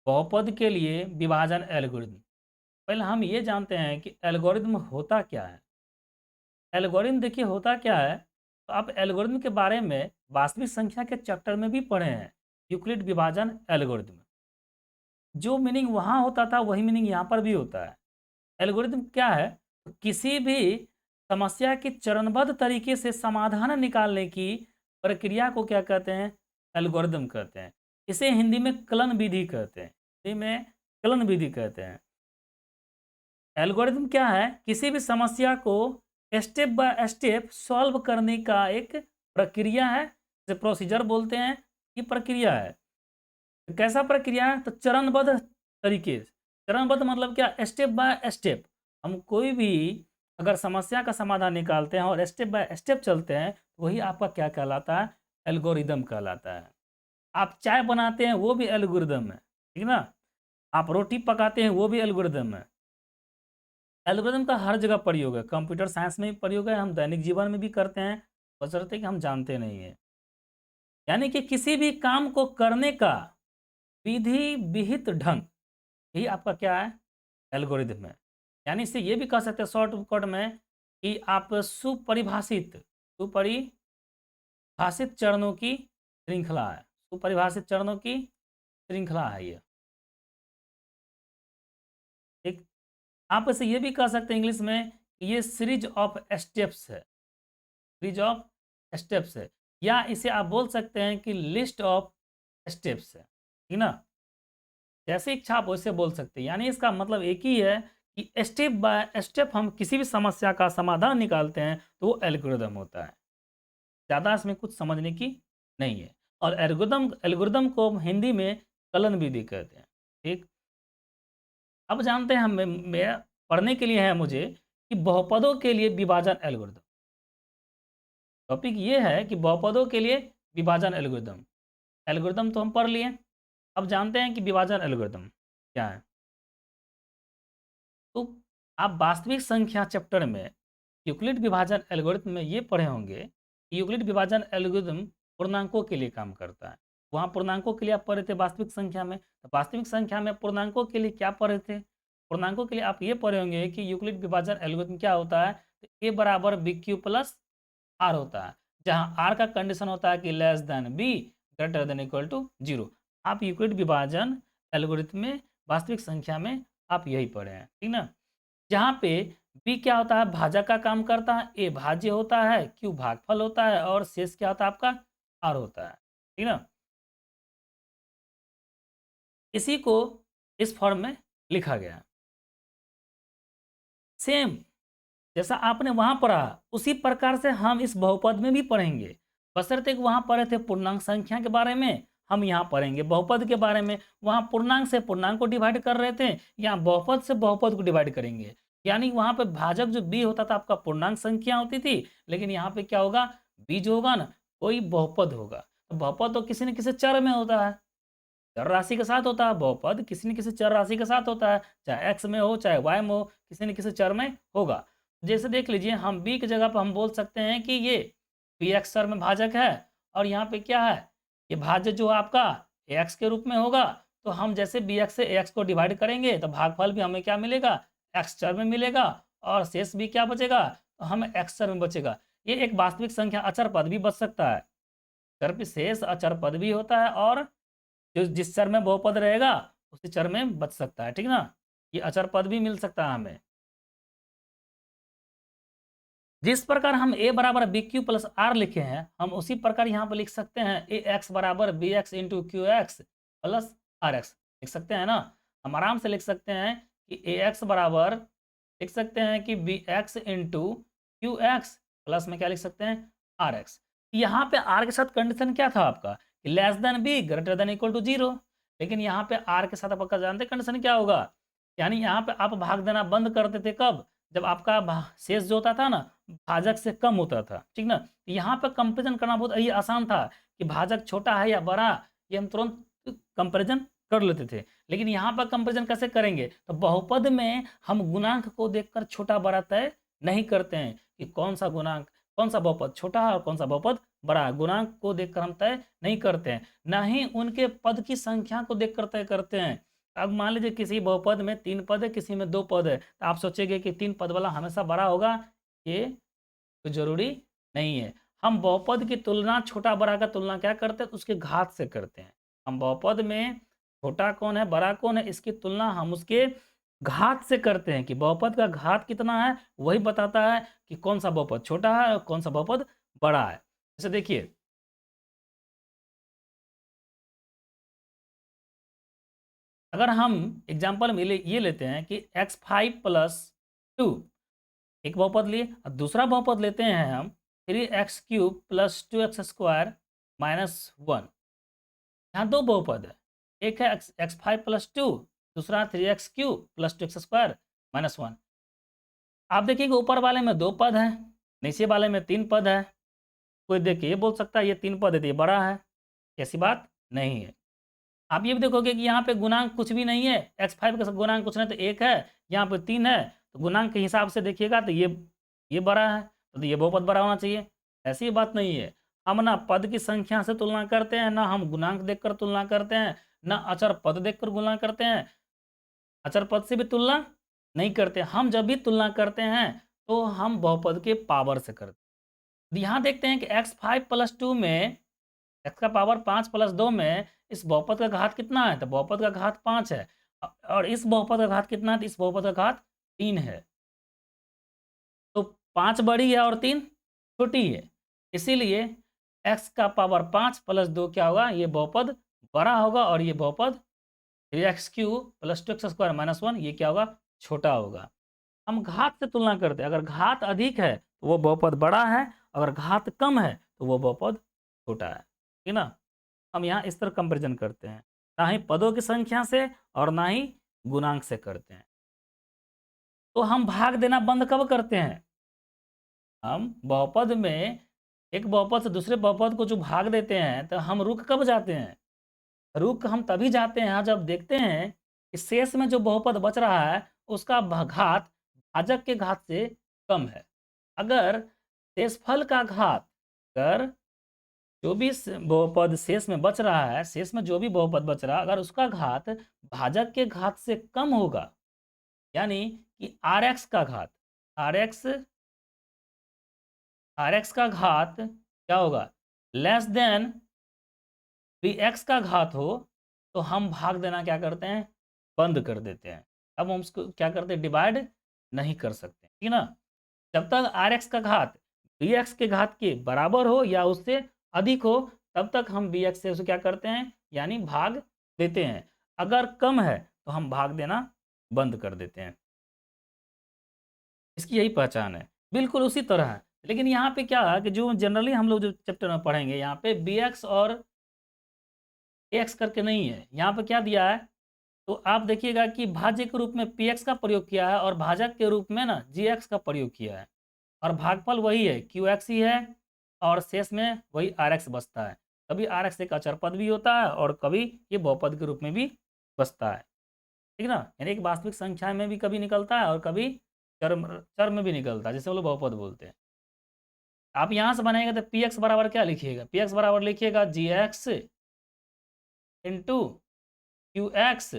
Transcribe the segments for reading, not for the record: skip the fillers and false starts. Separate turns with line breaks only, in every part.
बहुपद के लिए विभाजन एल्गोरिदम। पहले हम ये जानते हैं कि एल्गोरिदम होता क्या है। एल्गोरिदम देखिए होता क्या है, तो आप एल्गोरिदम के बारे में वास्तविक संख्या के चैप्टर में भी पढ़े हैं, यूक्लिड विभाजन एल्गोरिदम। जो मीनिंग वहाँ होता था वही मीनिंग यहाँ पर भी होता है। एल्गोरिदम क्या है? तो किसी भी समस्या की चरणबद्ध तरीके से समाधान निकालने की प्रक्रिया को क्या कहते हैं? एल्गोरिदम कहते हैं। इसे हिंदी में कलन विधि कहते हैं। हिंदी में कलन विधि कहते हैं। एल्गोरिदम क्या है? किसी भी समस्या को स्टेप बाय स्टेप सॉल्व करने का एक प्रक्रिया है, जिसे प्रोसीजर बोलते हैं। ये प्रक्रिया है। तो कैसा प्रक्रिया है? तो चरणबद्ध तरीके से। चरणबद्ध मतलब क्या? Step by step. हम कोई भी अगर समस्या का समाधान निकालते हैं और स्टेप बाय स्टेप चलते हैं, तो वही आपका क्या कहलाता है? एल्गोरिदम कहलाता है। आप चाय बनाते हैं वो भी एल्गोरिदम है, ठीक ना? आप रोटी पकाते हैं वो भी एल्गोरिदम है। एल्गोरिदम का हर जगह प्रयोग है, कंप्यूटर साइंस में भी प्रयोग है, हम दैनिक जीवन में भी करते हैं, बशर्ते कि हम जानते नहीं हैं। यानी कि किसी भी काम को करने का विधि विहित ढंग, यही आपका क्या है? एल्गोरिदम है। यानी इसे ये भी कह सकते हैं शॉर्टकट में कि आप सुपरिभाषित चरणों की श्रृंखला है। सुपरिभाषित चरणों की श्रृंखला है ये। ठीक। आप इसे ये भी कह सकते हैं इंग्लिश में कि ये सीरीज ऑफ स्टेप्स है। सीरीज ऑफ स्टेप्स है, या इसे आप बोल सकते हैं कि लिस्ट ऑफ स्टेप्स है, ठीक ना? जैसे इच्छा आप वैसे बोल सकते हैं। यानी इसका मतलब एक ही है कि स्टेप बाय स्टेप हम किसी भी समस्या का समाधान निकालते हैं, तो वो एल्गोरिदम होता है। ज़्यादा इसमें कुछ समझने की नहीं है। और एल्गोरिदम एल्गोरिदम को हम हिंदी में कलन विधि कहते हैं। ठीक। अब जानते हैं हम मैं पढ़ने के लिए है मुझे कि बहुपदों के लिए विभाजन एल्गोरिदम। टॉपिक ये है कि बहुपदों के लिए विभाजन एल्गोरिदम। एल्गोरिदम तो हम पढ़ लिए। अब जानते हैं कि विभाजन एल्गोरिदम क्या है। तो आप वास्तविक संख्या चैप्टर में यूक्लिड विभाजन एल्गोरिथम में ये पढ़े होंगे कि यूक्लिड विभाजन एल्गोरिथम पूर्णांकों के लिए काम करता है। वहाँ पूर्णांकों के लिए आप पढ़े थे वास्तविक संख्या में, तो वास्तविक संख्या में पूर्णांकों के लिए क्या पढ़े थे? पूर्णांकों के लिए आप ये पढ़े होंगे कि यूक्लिड विभाजन एल्गोरिथम क्या होता है? तो ए बराबर बी क्यू प्लस आर होता है, जहाँ आर का कंडीशन होता है कि less than B greater than equal to zero. आप यूक्लिड विभाजन एल्गोरिथम में वास्तविक संख्या में आप यही पढ़े हैं, ठीक ना? जहाँ पे बी क्या होता है? भाजक का काम करता है, ए भाज्य होता है, क्यू भागफल होता है, और शेष क्या होता है आपका? आर होता है, ठीक ना? इसी को इस फॉर्म में लिखा गया। सेम जैसा आपने वहां पढ़ा, उसी प्रकार से हम इस बहुपद में भी पढ़ेंगे। बशर्ते कि वहां पढ़े थे पूर्णांक संख्या के बारे में, हम यहाँ पढ़ेंगे बहुपद के बारे में। वहां पूर्णांक से पूर्णांक को डिवाइड कर रहे थे, यहाँ बहुपद से बहुपद को डिवाइड करेंगे। यानी वहां पे भाजक जो बी होता था आपका पूर्णांक संख्या होती थी, लेकिन यहाँ पे क्या होगा? बी जो होगा ना, कोई बहुपद होगा। तो बहुपद तो किसी न किसी चर में होता है, चर राशि के साथ होता है। बहुपद किसी न किसी चर राशि के साथ होता है, चाहे एक्स में हो चाहे वाई में हो, किसी न किसी चर में होगा। जैसे देख लीजिए, हम बी की जगह पर हम बोल सकते हैं कि ये बी एक्स चर में भाजक है, और यहाँ पे क्या है? ये भाज्य जो आपका एक्स के रूप में होगा। तो हम जैसे बी एक्स से एक्स को डिवाइड करेंगे, तो भागफल भी हमें क्या मिलेगा? एक्स चर में मिलेगा, और शेष भी क्या बचेगा? तो हमें एक्स चर में बचेगा। ये एक वास्तविक संख्या अचर पद भी बच सकता है। चर पे शेष अचर पद भी होता है, और जो जिस चर में बहुपद रहेगा उसी चर में बच सकता है, ठीक ना? ये अचर पद भी मिल सकता है हमें। जिस प्रकार हम ए बराबर बी क्यू प्लस आर लिखे हैं, हम उसी प्रकार यहाँ पर लिख सकते हैं ए एक्स बराबर B X into Q X plus R X. लिख सकते हैं ना? हम आराम से लिख सकते हैं कि ए एक्स बराबर, लिख सकते हैं कि B X into Q X plus में क्या लिख सकते हैं? R X. यहाँ पे आर के साथ कंडीशन क्या था आपका? कि less than B greater than equal to zero. लेकिन यहाँ पे आर के साथ आपका जानते कंडीशन क्या होगा? यानी यहाँ पे आप भाग देना बंद करते थे कब? जब आपका शेष जो होता था ना, भाजक से कम होता था, ठीक ना? यहाँ पे कंपेरिजन करना बहुत ही आसान था कि भाजक छोटा है या बड़ा, ये हम तुरंत कंपेरिजन कर लेते थे। लेकिन यहाँ पर कंपेरिजन कैसे करेंगे? तो बहुपद में हम गुणांक को देखकर छोटा बड़ा तय नहीं करते हैं कि कौन सा गुणांक, कौन सा बहुपद छोटा है और कौन सा बहुपद बड़ा है। गुणांक को देखकर हम तय नहीं करते हैं, ना ही उनके पद की संख्या को देखकर तय करते हैं। अब मान लीजिए किसी बहुपद में 3 पद है, किसी में 2 पद है, तो आप सोचेंगे कि 3 पद वाला हमेशा बड़ा होगा, ये तो जरूरी नहीं है। हम बहुपद की तुलना छोटा बड़ा का तुलना क्या करते हैं, उसके घात से करते हैं। हम बहुपद में छोटा कौन है बड़ा कौन है इसकी तुलना हम उसके घात से करते हैं कि बहुपद का घात कितना है, वही बताता है कि कौन सा बहुपद छोटा है और कौन सा बहुपद बड़ा है। जैसे देखिए, अगर हम एग्जाम्पल में ये लेते हैं कि x5 प्लस 2 एक बहुपद लिए, और दूसरा बहुपद लेते हैं हम 3x³ प्लस 2x² माइनस 1। यहाँ दो बहुपद है, एक है x5 प्लस 2, दूसरा 3x³ प्लस 2x² माइनस 1। आप देखिए कि ऊपर वाले में 2 पद हैं, नीचे वाले में 3 पद है। कोई देखिए ये बोल सकता है ये 3 पद है तो ये बड़ा है, ऐसी बात नहीं है। आप ये भी देखोगे कि यहाँ पे गुणांक कुछ भी नहीं है, x5 का गुणांक कुछ नहीं तो 1 है, यहाँ पे 3 है, तो गुणांक के हिसाब से देखिएगा तो ये बड़ा है, तो ये बहुपद बड़ा होना चाहिए। ऐसी बात नहीं है। हम ना पद की संख्या से तुलना करते हैं, ना हम गुणांक देखकर तुलना करते हैं, ना अचर पद देखकर तुलना करते हैं, अचर पद से भी तुलना नहीं करते। हम जब भी तुलना करते हैं तो हम बहुपद के पावर से करते हैं। यहाँ देखते हैं कि x5 प्लस 2 में x का पावर 5 प्लस 2 में इस बहुपद का घात कितना है, तो बहुपद का घात 5 है, और इस बहुपद का घात कितना है, तो इस बहुपद का घात 3 है। तो 5 बड़ी है और 3 छोटी है, इसीलिए x का पावर 5 प्लस 2 क्या होगा, ये बहुपद बड़ा होगा, और ये बहुपद 3x³ प्लस 2x² माइनस 1 ये क्या होगा, छोटा होगा। हम घात से तुलना करते हैं, अगर घात अधिक है तो वो बहुपद बड़ा है, अगर घात कम है तो वो बहुपद छोटा है, ठीक ना। हम यहाँ इस तरह कंपेरिजन करते हैं, ना ही पदों की संख्या से और ना ही गुणांक से करते हैं। तो हम भाग देना बंद कब करते हैं, हम बहुपद में एक बहुपद से दूसरे बहुपद को जो भाग देते हैं तो हम रुक कब जाते हैं, रुक हम तभी जाते हैं जब देखते हैं कि शेष में जो बहुपद बच रहा है उसका घात भाजक के घात से कम है। अगर शेषफल का घात, अगर जो भी बहुपद शेष में बच रहा है, शेष में जो भी बहुपद बच रहा है अगर उसका घात भाजक के घात से कम होगा, यानी कि rx का घात, rx का घात क्या होगा, लेस देन bx का घात हो, तो हम भाग देना क्या करते हैं, बंद कर देते हैं। अब हम उसको क्या करते हैं, डिवाइड नहीं कर सकते, ठीक ना। जब तक rx का घात bx के घात के बराबर हो या उससे अधिक हो तब तक हम bx से उसे क्या करते हैं, यानी भाग देते हैं। अगर कम है तो हम भाग देना बंद कर देते हैं। इसकी यही पहचान है, बिल्कुल उसी तरह है। लेकिन यहाँ पे क्या है कि जो जनरली हम लोग जो चैप्टर में पढ़ेंगे यहाँ पे bx और ax करके नहीं है, यहाँ पे क्या दिया है, तो आप देखिएगा कि भाज्य के रूप में px का प्रयोग किया है और भाजक के रूप में ना gx का प्रयोग किया है, और भागफल वही है qx ही है, और शेष में वही rx बचता है। कभी rx एक अचर पद भी होता है और कभी ये बहुपद के रूप में भी बचता है, ठीक ना। यानी एक वास्तविक संख्या में भी कभी निकलता है और कभी चर में भी निकलता है, जिसे वो लोग बहुपद बोलते हैं। आप यहाँ से बनाएंगे तो px बराबर क्या लिखिएगा, px बराबर लिखिएगा gx इंटू qx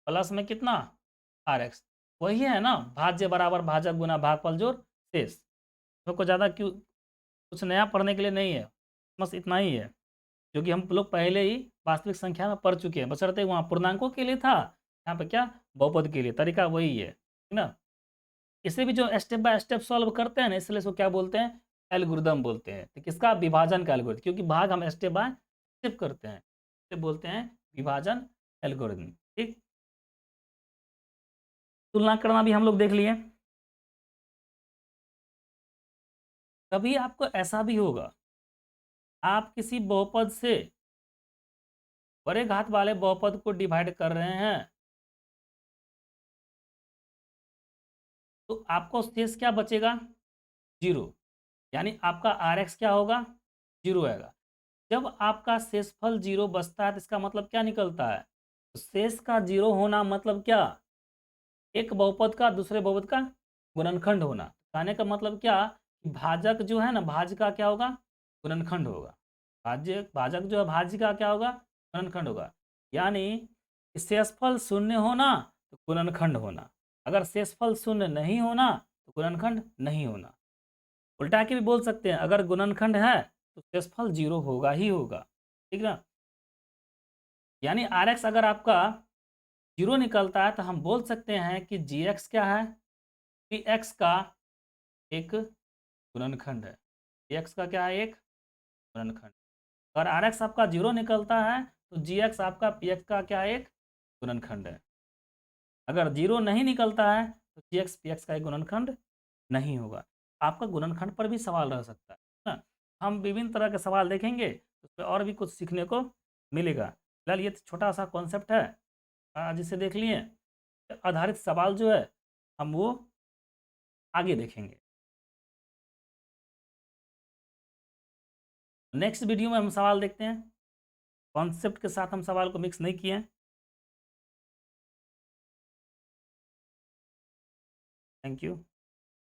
प्लस में कितना rx, वही है ना, भाज्य बराबर भाजक गुना भागफल जोड़ शेष। को ज़्यादा क्यों कुछ नया पढ़ने के लिए नहीं है, बस इतना ही है जो कि हम लोग पहले ही वास्तविक संख्या में पढ़ चुके हैं, बशर्ते वहाँ पूर्णांकों के लिए था, यहाँ पे क्या बहुपद के लिए, तरीका वही है, ठीक ना। इसे भी जो स्टेप बाय स्टेप सॉल्व करते हैं ना, इसलिए इसको क्या बोलते हैं, एल्गोरिदम बोलते हैं। तो किसका, विभाजन का एल्गोरिदम, क्योंकि भाग हम स्टेप बाय स्टेप करते हैं, इसे बोलते हैं विभाजन एल्गोरिदम, ठीक। तुलना करना भी हम लोग देख लिए। कभी आपको ऐसा भी होगा, आप किसी बहुपद से बड़े घात वाले बहुपद को डिवाइड कर रहे हैं, तो आपको शेष क्या बचेगा, 0, यानी आपका rx क्या होगा, 0 आएगा। जब आपका शेषफल 0 बचता है तो इसका मतलब क्या निकलता है, तो शेष का 0 होना मतलब क्या, एक बहुपद का दूसरे बहुपद का गुणनखंड होना। कहने का मतलब क्या, कि भाजक जो है ना, भाज्य का क्या होगा, गुणनखंड होगा। भाजक जो है भाज्य का क्या होगा, गुणनखंड होगा। यानी शेषफल शून्य होना तो गुणनखंड होना, अगर शेषफल शून्य नहीं होना तो गुणनखंड नहीं होना। उल्टा के भी बोल सकते हैं, अगर गुणनखंड है तो शेषफल 0 होगा ही होगा, ठीक ना। यानी आर एक्स अगर आपका 0 निकलता है तो हम बोल सकते हैं कि जी एक्स क्या है, पी एक्स का एक गुणनखंड है। जी एक्स का क्या है, एक गुणनखंड। अगर आर एक्स आपका 0 निकलता है तो जी एक्स आपका पी एक्स का क्या है, एक गुणनखंड है। अगर 0 नहीं निकलता है तो जी एक्स पी एक्स का एक गुणनखंड नहीं होगा। आपका गुणनखंड पर भी सवाल रह सकता है ना। हम विभिन्न तरह के सवाल देखेंगे, उसमें और भी कुछ सीखने को मिलेगा। फिलहाल ये छोटा सा कॉन्सेप्ट है, आज इसे देख लिए। आधारित सवाल जो है हम वो आगे देखेंगे। नेक्स्ट वीडियो में हम सवाल देखते हैं, कॉन्सेप्ट के साथ हम सवाल को मिक्स नहीं किए हैं। Thank you.